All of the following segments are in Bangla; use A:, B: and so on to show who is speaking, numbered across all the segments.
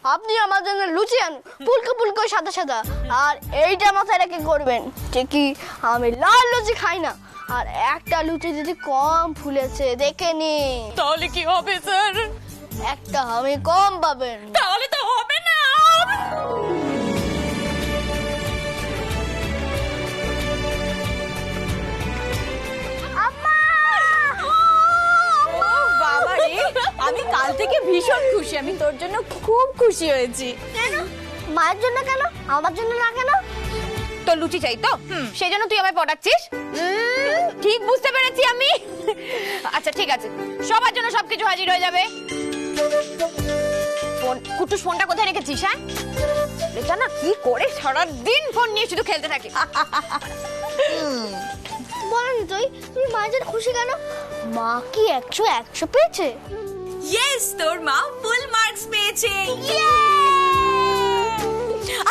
A: আপনি আমার জন্য লুচি আনুন, ফুলকো ফুলকো সাদা সাদা। আর এইটা মাথায় রেখে করবেন যে কি আমি লাল লুচি খাই না। আর একটা লুচি যদি কম ফুলেছে দেখে নিন,
B: তাহলে কি হবে স্যার?
A: একটা আমি কম পাবেন।
B: তাহলে তো হবে না।
C: বাবা রে, আমি কাল থেকে ভীষণ খুশি। আমি তোর জন্য খুব খুশি হয়েছি।
A: কেন? মায়ের জন্য কেন, আমার জন্য না কেন?
C: তোর লুচি চাই তো, সেই জন্য তুই আমায় পটাচ্ছিস? ঠিক বুঝতে পেরেছি আমি। আচ্ছা ঠিক আছে, সবার জন্য সবকিছু হাজির হয়ে যাবে। ফোন, কুটুস ফোনটা কোথায় রেখেছিস? হ্যাঁ, এটা না কি করে সারাদিন ফোন নিয়ে শুধু খেলতে থাকে।
A: বলেন তুই, তুমি মায়ের জন্য খুশি কেন? মা কি 100 পেয়েছে?
B: ইয়েস, তোর মা ফুল মার্কস পেয়েছে।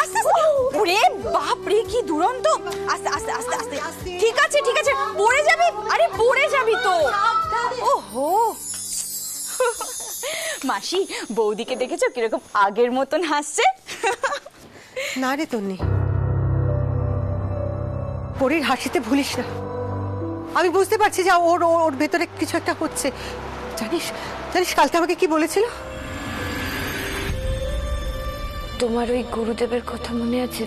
C: আস্তে আস্তে, ওরে বাপ রে কি দুরন্ত। আস্তে আস্তে আস্তে আস্তে, ঠিক আছে ঠিক আছে, পড়ে যাবি। আরে পড়ে যাবি তো। ওহো, মাসি বৌদিকে দেখেছো কিরকম আগের মতন হাসছে?
D: না রে তন্নি, পরীর হাসিতে ভুলিস না। আমি বুঝতে পারছি যে ওর ওর ভেতরে কিছু একটা হচ্ছে। জানিস জানিস কালকে আমাকে কি বলেছিল?
E: তোমার ওই গুরুদেবের কথা মনে আছে,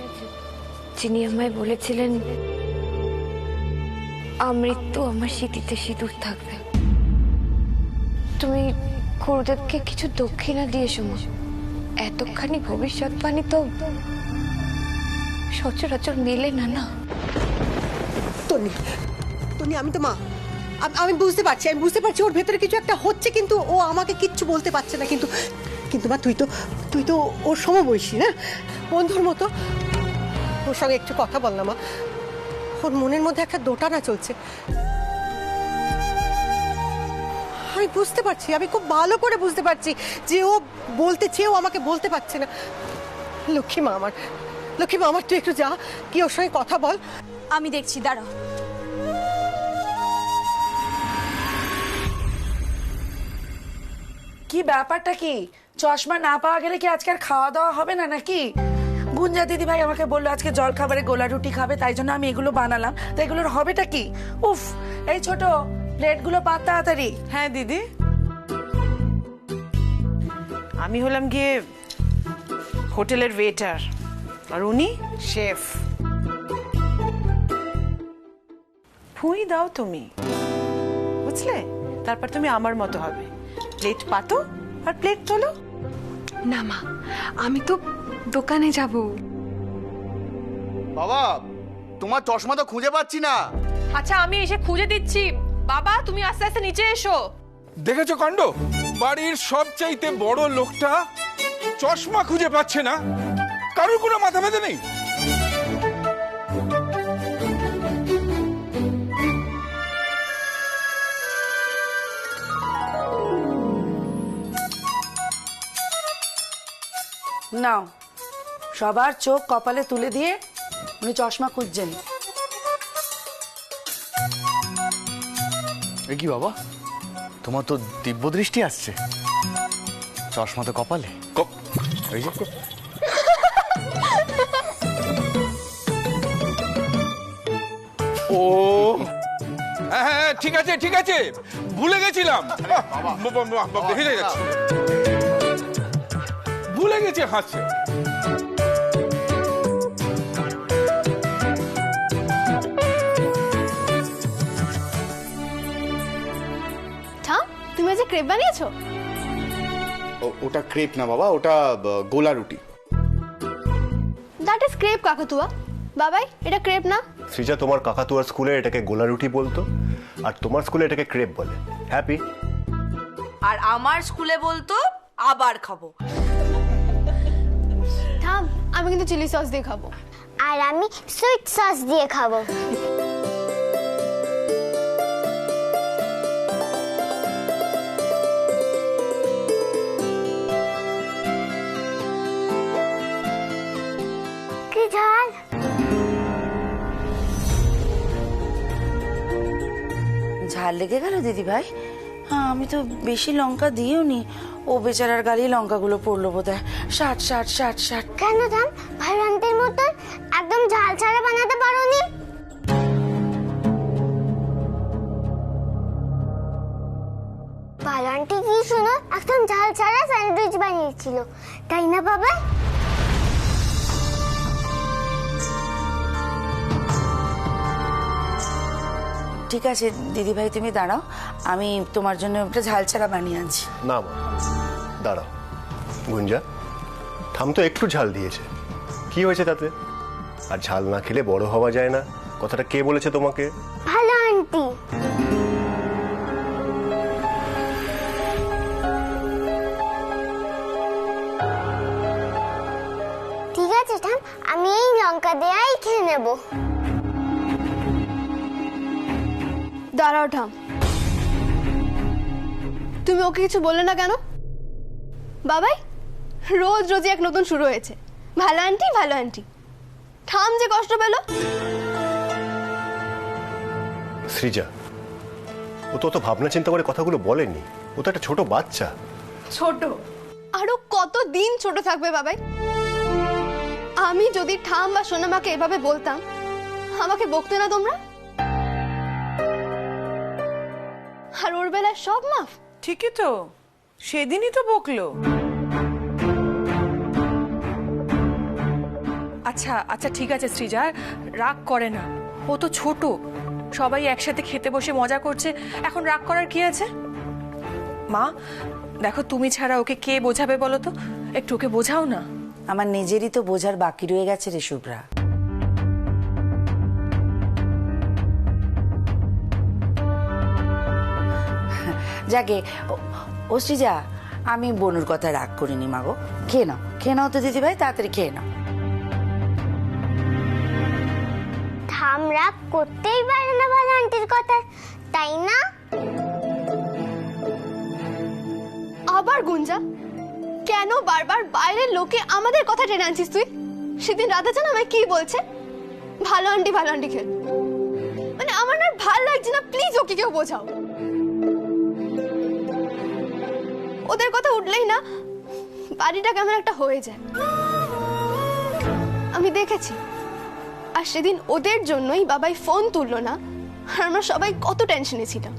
E: যিনি আমায় বলেছিলেন আমৃত্যু আমার স্মৃতিতে সিঁদুর থাকবে? তুমি গুরুদেবকে কিছু দক্ষিণা দিয়ে শোনো। এতখানি ভবিষ্যৎবাণী তো সচরাচর মেলে না। না
D: তন্নি, তন্নি আমি তো মা, আমি বুঝতে পারছি ওর ভেতরে কিছু একটা হচ্ছে, কিন্তু ও আমাকে কিচ্ছু বলতে পারছে না। কিন্তু কিন্তু মা, তুই তো ওর সমবয়সী না, বন্ধুর মতো। ওর সঙ্গে একটু কথা বল না মা। ওর মনের মধ্যে একটা দোটানা চলছে। আমি বুঝতে পারছি, আমি খুব ভালো করে বুঝতে পারছি যে ও বলতে চেয়েও আমাকে বলতে পারছে না। লক্ষ্মী মা আমার, তুই একটু যা, কি ওর সঙ্গে কথা বল।
C: আমি দেখছি, দাঁড়াও।
F: কি ব্যাপারটা কি? চশমা না পাওয়া গেলে কি আজকে আর খাওয়া দাওয়া হবে না নাকি? গুঞ্জা দিদি ভাই আমাকে বললো আজকে জল খাবারে গোলা রুটি খাবে, তাই জন্য আমি এগুলো বানালাম। তো এগুলোর হবেটা কি? উফ, এই ছোট প্লেটগুলো পাত তাড়াতাড়ি।
G: হ্যাঁ দিদি, আমি হলাম গিয়ে হোটেলের ওয়েটার আর উনি শেফ। ফুই দাও তুমি, বুঝলে? তারপর তুমি আমার মতো হবে। প্লেট পাতো আর প্লেট তোলো।
E: না মা, আমি তো দোকানে যাব।
H: বাবা, তোমার চশমা তো খুঁজে পাচ্ছি না।
B: আচ্ছা আমি এসে খুঁজে দিচ্ছি। বাবা তুমি আস্তে আস্তে নিচে এসো।
I: দেখেছো কাণ্ড? বাড়ির সবচাইতে বড় লোকটা চশমা খুঁজে পাচ্ছে না। কারোর কোনো মাথা ব্যথা নেই?
F: নাও, সবার চোখ কপালে তুলে দিয়ে উনি চশমা খুঁজছেন।
H: এ কি বাবা, তোমার তো দিব্য দৃষ্টি আসছে। চশমা তো কপালে। এই যে
I: ও হ্যাঁ হ্যাঁ, ঠিক আছে ঠিক আছে, ভুলে গেছিলাম। হেরে যাচ্ছে, ভুলে গেছে হাসছে।
A: তুমি আজ ক্রেপ বানিয়েছো?
H: ওটা ক্রেপ না বাবা, ওটা গোলা রুটি।
A: দ্যাট ইজ ক্রেপ কাকাতুয়া। বাবাই, এটা ক্রেপ না।
J: সৃজা, তোমার কাকাতুয়ার স্কুলে এটাকে গোলা রুটি বলতো, আর তোমার স্কুলে এটাকে ক্রেপ বলে। হ্যাপি?
B: আর আমার স্কুলে বলতো আবার খাবো।
A: থাম, আমি কিন্তু চিলি সস দিয়ে খাবো।
K: আর আমি সুইট সস দিয়ে খাবো। কি ঝাল!
F: ঝাল লেগে গেল দিদি ভাই? হ্যাঁ, আমি তো বেশি লঙ্কা দিইও নি, ও বেচারার গালি লঙ্কাগুলো পড়লো বোধহয়। ষাট ষাট ষাট ষাট।
K: কেন থাম, ভালো আন্টির মতন একদম ঝাল ছাড়া বানাতে পারোনি? ভালো আন্টি কি শুনো, একদম ঝাল ছাড়া স্যান্ডউইচ বানিয়েছিল, তাই না বাবা?
F: ঠিক আছে দিদি ভাই, তুমি দাঁড়াও, আমি তোমার জন্য একটা ঝাল ছাড়া বানিয়ে আনছি।
J: না মা, দাঁড়াও। গুঞ্জা, ঠাম তো একটু ঝাল দিয়েছে, কি হয়েছে তাতে? আর ঝাল না খেলে বড় হওয়া যায় না, কথাটা কে বলেছে তোমাকে?
K: ভালো আন্টি। ঠিক আছে থাম, আমি এই লঙ্কা দেয়াই খেয়ে নেব।
A: দাঁড়াও ঠাম, তুমি ওকে কিছু বললে না কেন? বাবাই, রোজ রোজই এক নতুন শুরু হয়েছে, ভালো আন্টি ভালো আন্টি। ঠাম যে কষ্ট পেল।
J: সৃজা, ও তো অত ভাবনা চিন্তা করে কথাগুলো বলেনি, ও তো একটা ছোট বাচ্চা।
A: ছোট? আরো কতদিন ছোট থাকবে বাবাই? আমি যদি ঠাম বা সোনামাকে এভাবে বলতাম, আমাকে বকতে না তোমরা? আর ওর বেলায় সব মাফ?
G: ঠিকই তো, সেদিনই তো বকলো।
B: আচ্ছা আচ্ছা ঠিক আছে সৃজা, রাগ করে না, ও তো ছোট, সবাই একসাথে খেতে বসে মজা করছে, এখন রাগ করার কি আছে? মা দেখো, তুমি ছাড়া ওকে কে বোঝাবে বলো তো, একটু ওকে বোঝাও না।
F: আমার নিজেরই তো বোঝার বাকি রয়ে গেছে রে শুভ্রা। যাকে ও সৃজা, আমি বনুর কথা রাগ করিনি মাগো। খেয়ে নাও তো দিদি ভাই, তাড়াতাড়ি খেয়ে নাও।
K: থাম রাগ করতেই পারে না ভালো আন্টির কথা, তাই না?
A: আবার গুঞ্জা, কেন বারবার বাইরের লোকে আমাদের কথা টেনে আনছিস তুই? সেদিন রাতে জানো আমায় কি বলছে? ভালো আন্টি খেল। মানে আমার না ভাল লাগছে না, প্লিজ ওকে কেউ বোঝাও। ওদের কথা উঠলেই না বাড়িটা কেমন একটা হয়ে যায়, আমি দেখেছি। আর সেদিন ওদের জন্যই বাবাই ফোন তুললো না, আর আমরা সবাই কত টেনশনে ছিলাম।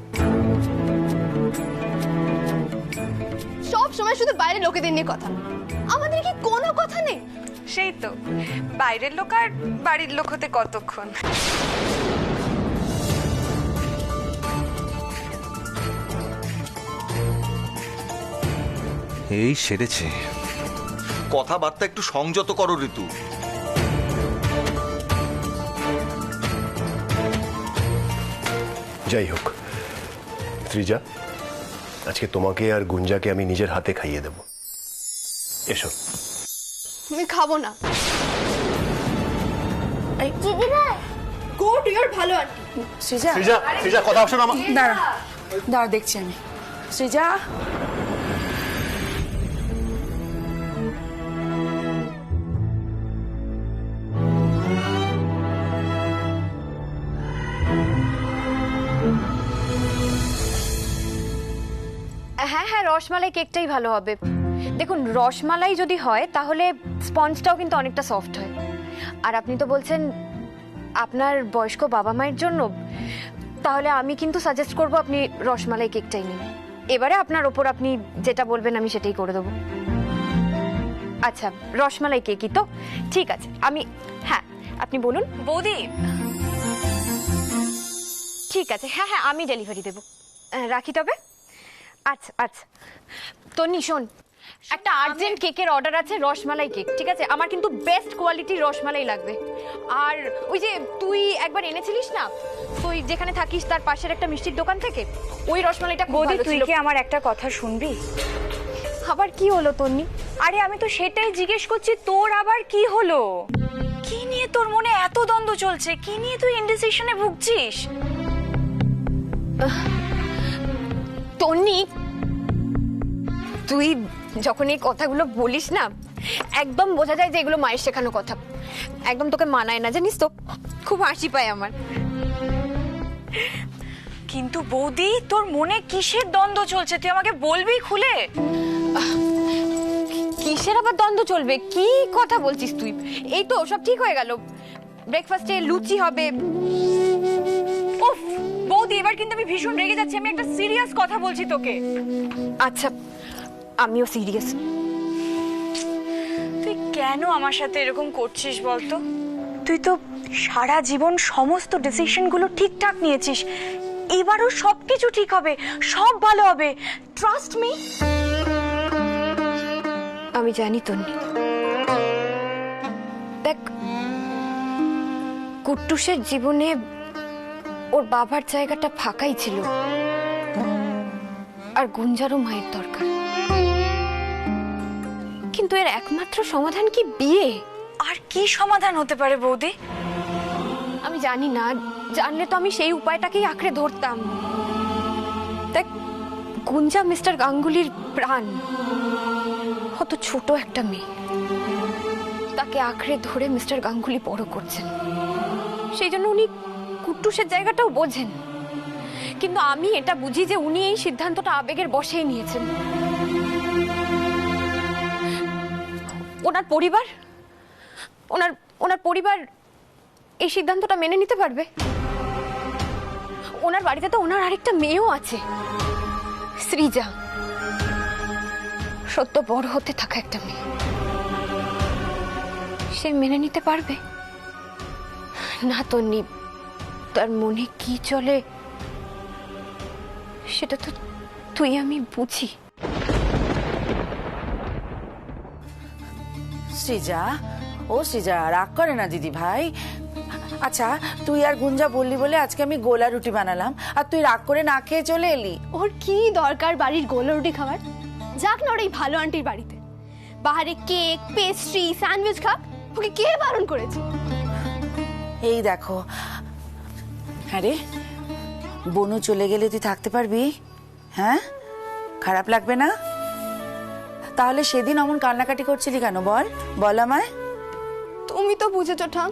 A: সব সময় শুধু বাইরের লোকেদের নিয়ে কথা, আমাদের কি কোনো কথা নেই?
C: সেই তো, বাইরের লোক আর বাড়ির লোক হতে কতক্ষণ।
L: এই সেরেছে, কথাবার্তা একটু সংযত করো ঋতু।
J: যাই হোক সৃজা, আজকে তোমাকে আর গুঞ্জাকে আমি নিজের হাতে খাইয়ে দেব। এসো।
A: আমি খাবো না।
K: দিদি ভাই,
A: গো টু ইওর ভালো আন্টি।
J: সৃজা কথা শোনো আমার।
F: দাঁড়া দেখছি আমি। সৃজা,
E: হ্যাঁ হ্যাঁ, রসমালাই কেকটাই ভালো হবে। দেখুন, রসমালাই যদি হয় তাহলে স্পঞ্জটাও কিন্তু অনেকটা সফট হয়। আর আপনি তো বলছেন আপনার বয়স্ক বাবা মায়ের জন্য, তাহলে আমি কিন্তু সাজেস্ট করব আপনি রসমালাই কেকটাই নিন। এবারে আপনার ওপর, আপনি যেটা বলবেন আমি সেটাই করে দেবো। আচ্ছা, রসমালাই কেকই তো? ঠিক আছে, আমি, হ্যাঁ আপনি বলুন। বৌদি, ঠিক আছে, হ্যাঁ হ্যাঁ আমি ডেলিভারি দেবো। রাখি তবে। আচ্ছা আচ্ছা, তন্নি শোন, একটা আর্জেন্ট কেকের অর্ডার আছে, রসমালাই কেক, ঠিক আছে? আমার কিন্তু বেস্ট কোয়ালিটির রসমালাই লাগবে। আর ওই যে তুই একবার এনেছিলিস না, তুই যেখানে থাকিস তার পাশের একটা মিষ্টির দোকান থেকে, ওই রসমালাইটা খুব ভালো ছিল।
C: তুই কি আমার একটা কথা শুনবি?
E: আবার কি হলো তন্নি?
C: আরে আমি তো সেটাই জিজ্ঞেস করছি, তোর আবার কি হলো? কি নিয়ে তোর মনে এত দ্বন্দ্ব চলছে? কি নিয়ে তুই ইনডিসিশনে ভুগছিস?
E: তন্নি, তুই যখন এই কথাগুলো বলিস না, একদম বোঝা যায় যে এগুলো মায়ের শেখানো কথা। একদম তোকে মানায় না, জানিস তো? খুব হাসি পায় আমার।
C: কিন্তু বৌদি, তোর মনে কিসের দ্বন্দ্ব চলছে তুই আমাকে বলবি খুলে?
E: কিসের আবার দ্বন্দ্ব চলবে? কি কথা বলছিস তুই? এই তো সব ঠিক হয়ে গেল। ব্রেকফাস্টে লুচি হবে।
C: উফ বৌদি, এবার কিন্তু আমি ভীষণ রেগে যাচ্ছি। আমি একটা সিরিয়াস কথা বলছি তোকে।
E: আচ্ছা, আমিও সিরিয়াস।
C: তুই কেন আমার সাথে এরকম করছিস বলতো? তুই তো সারা জীবন সমস্ত ডিসিশনগুলো ঠিকঠাক নিয়েছিস। এবারও সবকিছু ঠিক হবে, সব ভালো হবে, ট্রাস্ট মি।
E: আমি জানি তন্নি। দেখ, কুট্টুসের জীবনে ওর বাবার জায়গাটা ফাঁকাই ছিল, আর গুঞ্জারও মায়ের দরকার। কিন্তু এর একমাত্র সমাধান কি বিয়ে?
C: আর কি সমাধান হতে পারে বৌদি?
E: আমি জানি না, জানলে তো আমি সেই উপায়টাকেই আঁকড়ে ধরতাম। দেখ, গুঞ্জা মিস্টার গাঙ্গুলির প্রাণ। কত ছোট একটা মেয়ে, তাকে আঁকড়ে ধরে মিস্টার গাঙ্গুলি বড় করছেন। সেই জন্য উনি কুট্টুসের জায়গাটাও বোঝেন। কিন্তু আমি এটা বুঝি যে উনি এই সিদ্ধান্তটা আবেগের বশেই নিয়েছেন। ওনার পরিবার ওনার পরিবার এই সিদ্ধান্তটা মেনে নিতে পারবে? ওনার বাড়িতে তো ওনার আরেকটা মেয়েও আছে, শ্রীজা। সত্য বড় হতে থাকা একটা মেয়ে, সে মেনে নিতে পারবে না? তন্নি, তার মনে কি চলে সেটা তো তুই আমি বুঝি।
F: সৃজা, ও সৃজা, রাগ করে না দিদি ভাই। আচ্ছা, তুই আর গুঞ্জা বললি বলে আজকে আমি গোলা রুটি বানালাম, আর তুই রাগ করে না খেয়ে চলে এলি।
A: ওর কি দরকার বাড়ির গোলা রুটি খাবার? যাক না ওর এই ভালো আন্টির বাড়িতে, বাহারে কেক, পেস্ট্রি, স্যান্ডউইচ খাক। ওকে কে বারণ করেছে?
F: এই দেখো। আরে বনু চলে গেলে তুই থাকতে পারবি? হ্যাঁ, খারাপ লাগবে না? তাহলে সেদিন অমন কান্নাকাটি করছিলি কেন? বল বল আমায়।
A: তুমি তো বুঝেছো ঠাম,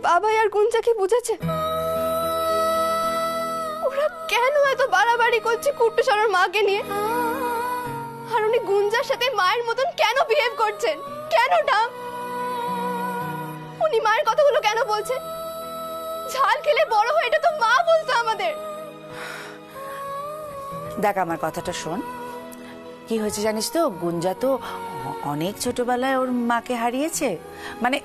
A: বাবা আর গুঞ্জা কি বুঝেছে? ওরা কেন এত বাড়াবাড়ি করছে কুট্টুস আর ওর মাকে নিয়ে? আর উনি গুঞ্জার সাথে মায়ের মতন কেন বিহেভ করছেন? কেন ঠাম? উনি মায়ের কথাগুলো কেন বলছেন? ঝাল খেলে বড় হয়, এটা তো মা বলতো আমাদের।
F: দেখ, আমার কথাটা শোন। কি হয়েছে জানিস তো, গুঞ্জা তো অনেক ছোটবেলায় ওর মাকে হারিয়েছে। মানে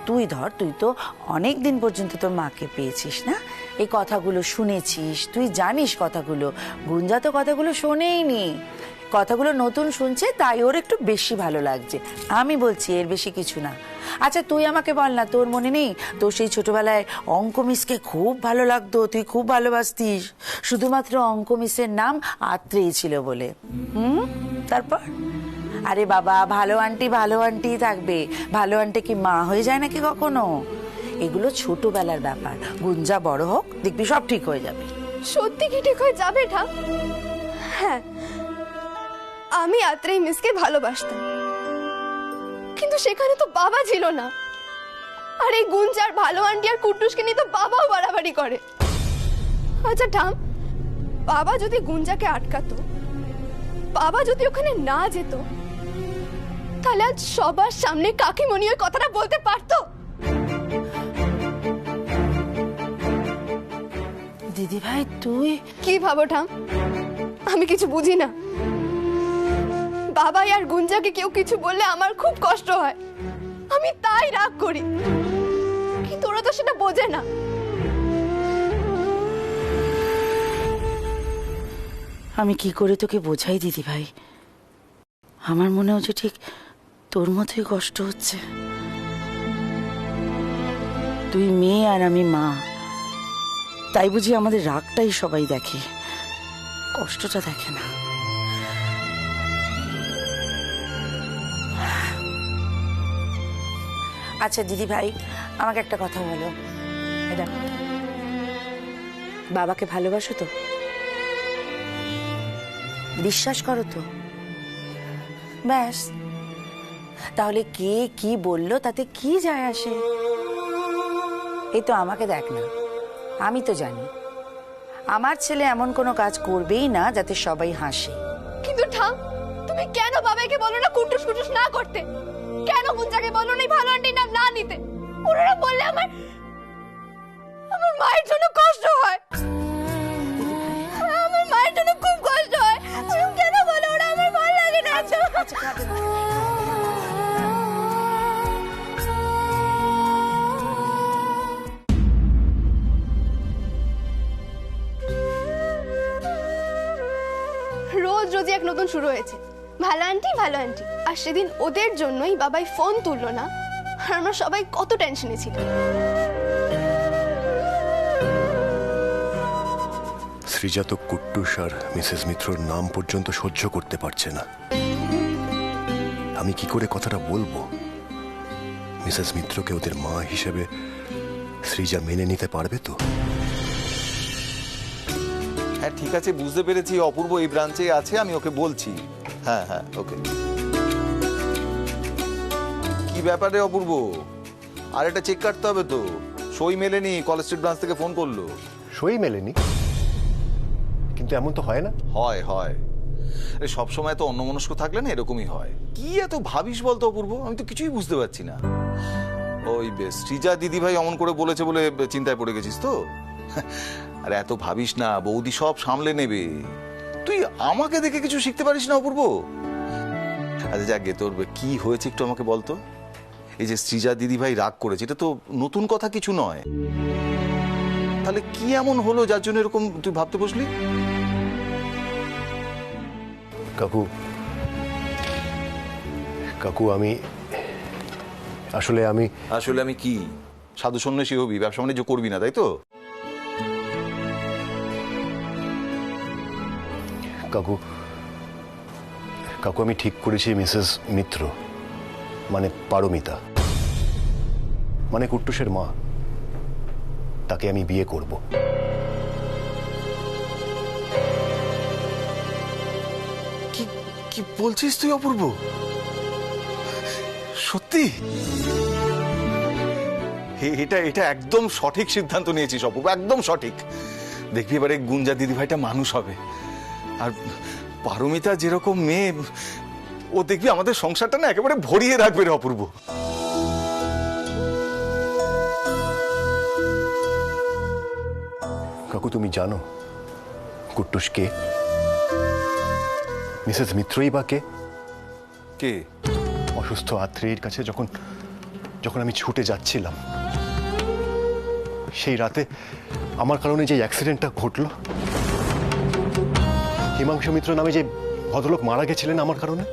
F: তুই ধর, তুই তো অনেক দিন পর্যন্ত তোর মাকে পেয়েছিস না, এই কথাগুলো শুনেছিস, তুই জানিস কথাগুলো। গুঞ্জা তো কথাগুলো শোনেইনি, কথাগুলো নতুন শুনছে, তাই ওর একটু বেশি ভালো লাগছে। আমি বলছি, এর বেশি কিছু না। আচ্ছা তুই আমাকে বল না, তোর মনে নেই তোর সেই ছোটবেলায় অঙ্ক মিসকে খুব ভালো লাগতো, তুই খুব ভালোবাসতিস, শুধুমাত্র অঙ্ক মিসের নাম আত্রেই ছিল বলে। তারপর? আরে বাবা, ভালো আন্টি থাকবে। ভালো আন্টি কি মা হয়ে যায় নাকি কখনো? এগুলো ছোটবেলার ব্যাপার। গুঞ্জা বড় হোক, দেখবি সব ঠিক হয়ে যাবে।
A: সত্যি কি ঠিক হয়ে যাবে ঠাম? হ্যাঁ, আমি আত্রেই মিসকে ভালোবাসতাম, কিন্তু সেখানে তো বাবা ছিল না। আর এই গুঞ্জার ভালো আন্টি আর কুট্টুসকে নিয়ে তো বাবাও বাড়াবাড়ি করে। আচ্ছা ঠাম, বাবা যদি গুঞ্জাকে আটকাতো, বাবা যদি ওখানে না যেত, তাহলে আজ সবার সামনে কাকিমণি ওই কথাটা বলতে পারতো?
F: দিদি ভাই, তুই
A: কি ভাবো ঠাম? আমি কিছু বুঝি না। বাবাই আর গুঞ্জাকে কেউ কিছু বললে আমার খুব কষ্ট হয়, আমি তাই রাগ করি, কিন্তু ওরা তো সেটা বোঝে না।
F: আমি কি করে তোকে বোঝাই দিদি ভাই? আমার মনেও যে ঠিক তোর মতোই কষ্ট হচ্ছে। তুই মেয়ে আর আমি মা, তাই বুঝি আমাদের রাগটাই সবাই দেখে, কষ্টটা দেখে না। আচ্ছা দিদি ভাই, আমাকে একটা কথা বলো। এটা বাবাকে ভালোবাসো তো? বিশ্বাস করো তো? ব্যাস, তাহলে কে কি বললো তাতে কি যায় আসে? এই তো আমাকে দেখ না, আমি তো জানি আমার ছেলে এমন কোনো কাজ করবেই না যাতে সবাই হাসে।
A: কিন্তু থাম। তুমি কেন বাবাকে বলো না কুটুস কুটুস না করতে? কেন গুঞ্জাকে বলো না ভালো আন্টির নাম না নিতে? ওরা বললে আমার মায়ের জন্য কষ্ট হয়, আমার মায়ের জন্য খুব কষ্ট হয়। তুমি কেন বলো ওরা আমার ভালো লাগে না? রোজ রোজই এক নতুন শুরু হয়েছে, ভালো আন্টি ভালো আন্টি। আর সেদিন ওদের জন্যই বাবাই ফোন তুললো না, আর আমরা সবাই কত টেনশনে ছিল।
J: সৃজা তো কুট্টুস আর মিসেস মিত্রর নাম পর্যন্ত সহ্য করতে পারছে না। আমি কি করে কথাটা বলবো? মিসেস মিত্রকে ওদের মা হিসেবে সৃজা মেনে নিতে পারবে তো?
L: হ্যাঁ ঠিক আছে, বুঝতে পেরেছি অপূর্ব এই ব্রাঞ্চে আছে, আমি ওকে বলছি। হ্যাঁ হ্যাঁ ওকে। কি ব্যাপারে অপূর্ব? আর এটা চেক কাটতে হবে তো, সই মেলেনি, কলেজ স্ট্রিট ব্রাঞ্চ থেকে ফোন করলো।
J: সই মেলেনি? কিন্তু এমন তো হয় না।
L: হয় হয়, সব সময় তো অন্যমনস্ক থাকলে না এরকমই হয়। কি এত ভাবিস বলতো অপূর্ব? আমি তো কিছুই বুঝতে পারছি না। ওই সৃজা দিদি ভাই অমন করে বলেছে বলে চিন্তায় পড়ে গেছিস তো? আর এত ভাবিস না, বৌদি সব সামলে নেবে। তুই আমাকে দেখে কিছু শিখতে পারিস না অপূর্ব? আচ্ছা যাকে, তোর কি হয়েছে একটু আমাকে বলতো। এই যে সৃজা দিদি ভাই রাগ করেছে, এটা তো নতুন কথা কিছু নয়। তাহলে কি এমন হলো যার জন্য এরকম তুই ভাবতে বসলি?
J: কাকু কাকু আমি আসলে
L: আমি কি সাধু সন্ন্যাসী হবি, ব্যবসা বাণিজ্য করবি না, তাই তো?
J: কাকু কাকু আমি ঠিক করেছি, মিসেস মিত্র মানে পারমিতা, মানে কুট্টুসের মা, তাকে আমি বিয়ে করব।
L: কি বলছিস তুই অপূর্ব? সত্যি? এটা একদম সঠিক সিদ্ধান্ত নিয়েছিস অপূর্ব, একদম সঠিক। দেখবি এবারে গুঞ্জা দিদি ভাইটা মানুষ হবে, আর পারমিতা যেরকম মেয়ে, ও দেখবি আমাদের সংসারটা না একেবারে ভরিয়ে রাখবে রে অপূর্ব।
J: কাকু তুমি জানো কুট্টুস কে? মিসেস মিত্রই বা কে?
L: কে?
J: অসুস্থ আত্মীয়ের কাছে যখন যখন আমি ছুটে যাচ্ছিলাম, সেই রাতে আমার কারণে যে অ্যাক্সিডেন্টটা ঘটলো, হিমাংশু মিত্র নামে যে ভদ্রলোক মারা গেছিলেন আমার কারণে,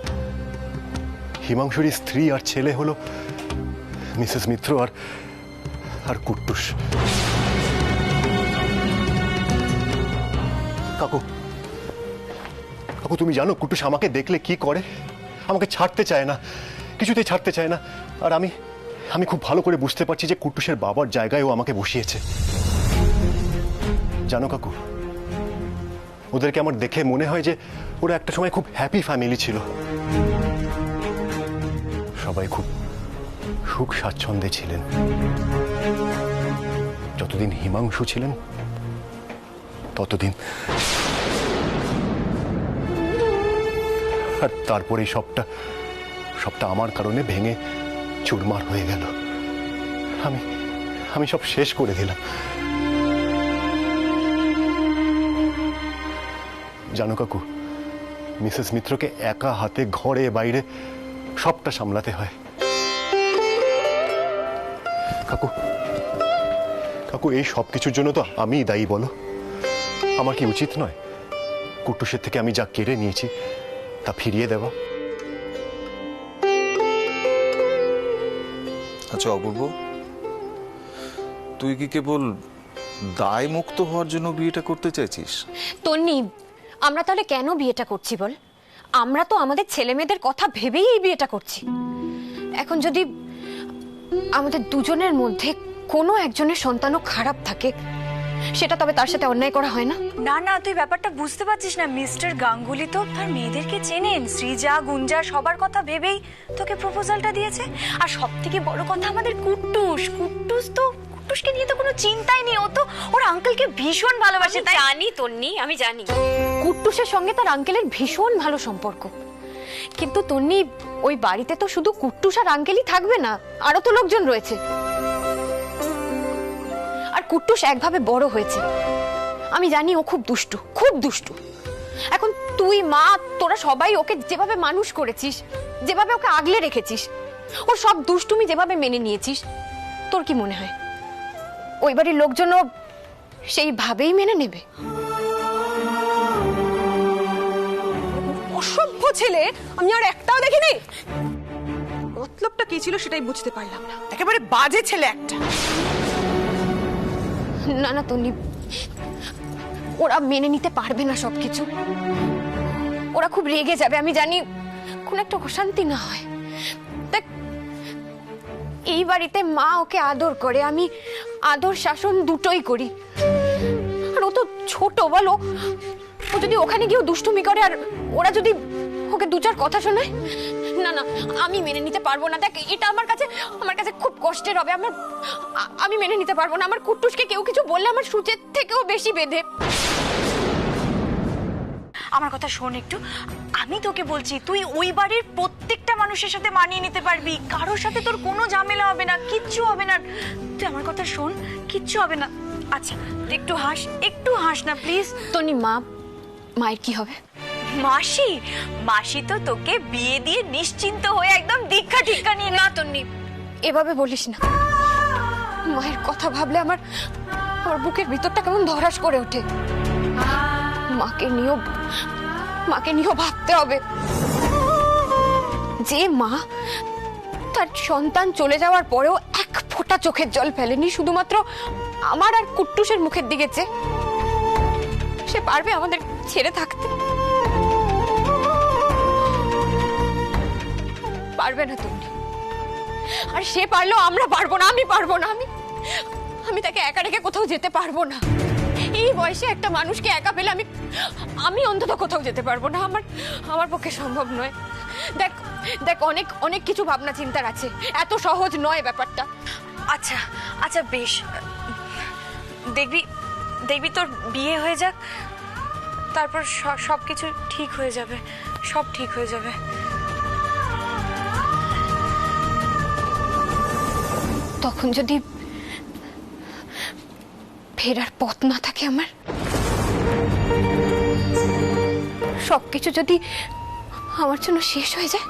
J: হিমাংশুরই স্ত্রী আর ছেলে হলো মিসেস মিত্র আর কুট্টুস। কাকু কাকু তুমি জানো কুট্টুস আমাকে দেখলে কি করে? আমাকে ছাড়তে চায় না, কিছুতেই ছাড়তে চায় না। আর আমি খুব ভালো করে বুঝতে পারছি যে কুট্টুসের বাবার জায়গায় ও আমাকে বসিয়েছে। জানো কাকু, ওদেরকে আমার দেখে মনে হয় যে ওরা একটা সময় খুব হ্যাপি ফ্যামিলি ছিল, সবাই খুব সুখ স্বাচ্ছন্দ্যে ছিলেন। যতদিন হিমাংশু ছিলেন ততদিন, আর তারপরে সবটা আমার কারণে ভেঙে চুরমার হয়ে গেল। আমি সব শেষ করে দিলাম। জানো কাকু, মিসেস মিত্রকে একা হাতে ঘরে বাইরে সবটা সামলাতে হয়। কাকু কাকু এই সব কিছুর জন্য তো আমিই দায়ী, বলো? আমার কি উচিত নয় কুট্টুসের থেকে আমি যা কেড়ে নিয়েছি তা ফিরিয়ে দেওয়া?
L: আচ্ছা অপূর্ব, তুই কি কেবল দায় মুক্ত হওয়ার জন্য বিয়েটা করতে চাইছিস?
E: তন্নি, আমরা তাহলে কেন বিয়েটা করছি বল? আমরা তো আমাদের ছেলে মেয়েদের কথা ভেবেই এই বিয়েটা করছি। এখন যদি আমাদের দুজনের মধ্যে কোনো একজনের সন্তানও খারাপ থাকে, সেটা তবে তার সাথে অন্যায় করা হয় না?
C: না না, তুই ব্যাপারটা বুঝতে পারছিস না। মিস্টার গাঙ্গুলি তো তার মেয়েদেরকে চেনেন, সৃজা গুঞ্জা সবার কথা ভেবেই তোকে প্রপোজালটা দিয়েছে। আর সব থেকে বড় কথা, আমাদের কুট্টুস কুট্টুসকে নিয়ে তো কোনো চিন্তাই নেই, ও তো ওর আঙ্কেলকে ভীষণ ভালোবাসে। তাই
E: জানি তন্নি, আমি জানি কুট্টুসের সঙ্গে তার আঙ্কেলের ভীষণ ভালো সম্পর্ক। কিন্তু তন্নি, ওই বাড়িতে তো শুধু কুট্টুস আর আঙ্কেলই থাকবে না, আরো তো লোকজন রয়েছে। আর কুট্টুস একভাবে বড় হয়েছে, আমি জানি ও খুব দুষ্টু, খুব দুষ্টু। এখন তুই, মা, তোরা সবাই ওকে যেভাবে মানুষ করেছিস, যেভাবে ওকে আগলে রেখেছিস, ওর সব দুষ্টুমি যেভাবে মেনে নিয়েছিস, তোর কি মনে হয় ওই বাড়ির লোকজনও সেইভাবেই মেনে নেবে?
B: অসভ্য ছেলে আমি আর একটাও দেখিনি। মতলবটা কি ছিল সেটাই বুঝতে পারলাম না। একেবারে বাজে ছেলে একটা।
E: না না তন্নি, ওরা মেনে নিতে পারবে না সবকিছু। ওরা খুব রেগে যাবে, আমি জানি। কোন একটা অশান্তি না হয়। দেখ, এই বাড়িতে মা ওকে আদর করে, আমি আদর শাসন দুটোই করি। আর ও তো ছোট, বলো, ও যদি ওখানে গিয়েও দুষ্টুমি করে আর ওরা যদি ওকে দু চার কথা শোনায়, না না, আমি মেনে নিতে পারবো না। দেখ, এটা আমার কাছে খুব কষ্টের হবে। আমি মেনে নিতে পারবো না। আমার কুট্টুসকে কেউ কিছু বললে আমার সূচের থেকেও বেশি বেঁধে।
C: আমার কথা শোন একটু, আমি তোকে বলছি, তুই ওই বাড়ির প্রত্যেকটা মানুষের সাথে মানিয়ে নিতে পারবি, কারোর সাথে তোর কোনো ঝামেলা হবে না, কিচ্ছু হবে না। তুই আমার কথা শোন, কিচ্ছু হবে না। আচ্ছা তুই একটু হাস না প্লিজ।
E: তনি, মায়ের কি হবে?
C: মাসি তো তোকে বিয়ে দিয়ে নিশ্চিন্ত হয়ে একদম দীক্ষা টিক্কা নিয়ে।
E: না তন্নি, এভাবে বলিস না। মায়ের কথা ভাবলে আমার বুকের ভিতরটা কেমন ধরাস করে ওঠে। মাকে নিয়েও ভাবতে হবে। যে মা তার সন্তান চলে যাওয়ার পরেও এক ফোঁটা চোখের জল ফেলেনি শুধুমাত্র আমার আর কুট্টুসের মুখের দিকে চেয়ে, সে পারবে আমাদের ছেড়ে থাকতে? পারবে না তুমি। আর সে পারলেও আমরা পারবো না, আমি পারবো না। আমি তাকে একা রেখে কোথাও যেতে পারবো না। এই বয়সে একটা মানুষকে একা পেলে আমি অন্তত কোথাও যেতে পারবো না। আমার পক্ষে সম্ভব নয়। দেখ, অনেক কিছু ভাবনা চিন্তার আছে, এত সহজ নয় ব্যাপারটা।
C: আচ্ছা বেশ, দেখবি তোর বিয়ে হয়ে যাক, তারপর সবকিছু ঠিক হয়ে যাবে, সব ঠিক হয়ে যাবে।
E: তখন যদি ফেরার পথ না থাকে, আমার সবকিছু যদি আমার জন্য শেষ হয়ে যায়,